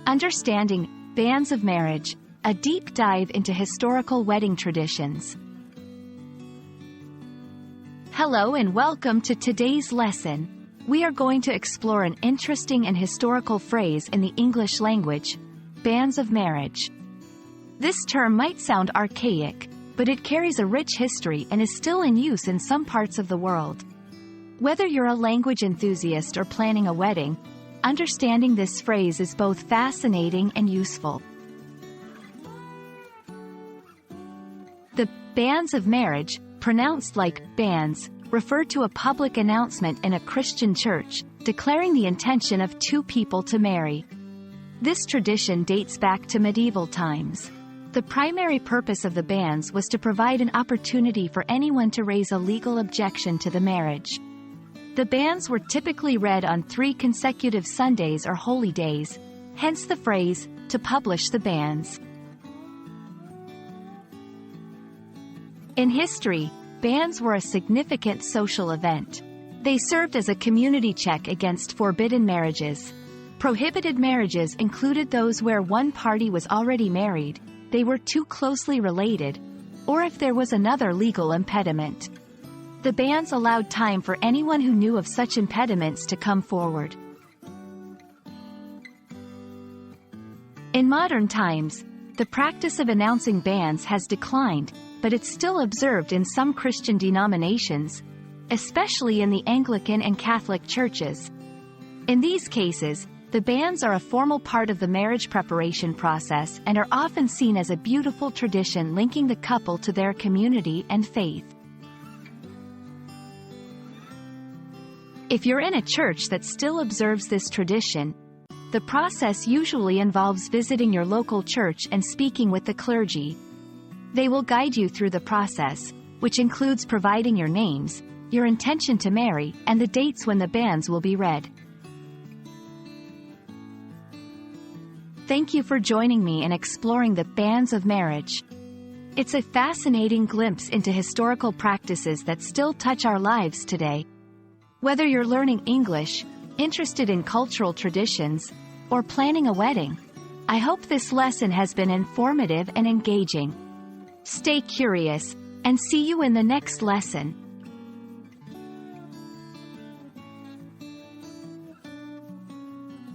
Understanding Banns of Marriage, a deep dive into historical wedding traditions. Hello and welcome to today's lesson. We are going to explore an interesting and historical phrase in the English language, banns of marriage. This term might sound archaic, but it carries a rich history and is still in use in some parts of the world. Whether you're a language enthusiast or planning a wedding, understanding this phrase is both fascinating and useful. The banns of marriage, pronounced like banns, refer to a public announcement in a Christian church, declaring the intention of two people to marry. This tradition dates back to medieval times. The primary purpose of the banns was to provide an opportunity for anyone to raise a legal objection to the marriage. The banns were typically read on 3 consecutive Sundays or holy days, hence the phrase, to publish the banns. In history, banns were a significant social event. They served as a community check against forbidden marriages. Prohibited marriages included those where one party was already married, they were too closely related, or if there was another legal impediment. The banns allowed time for anyone who knew of such impediments to come forward. In modern times, the practice of announcing banns has declined, but it's still observed in some Christian denominations, especially in the Anglican and Catholic churches. In these cases, the banns are a formal part of the marriage preparation process and are often seen as a beautiful tradition linking the couple to their community and faith. If you're in a church that still observes this tradition, the process usually involves visiting your local church and speaking with the clergy. They will guide you through the process, which includes providing your names, your intention to marry, and the dates when the banns will be read. Thank you for joining me in exploring the banns of marriage. It's a fascinating glimpse into historical practices that still touch our lives today. Whether you're learning English, interested in cultural traditions, or planning a wedding, I hope this lesson has been informative and engaging. Stay curious, and see you in the next lesson.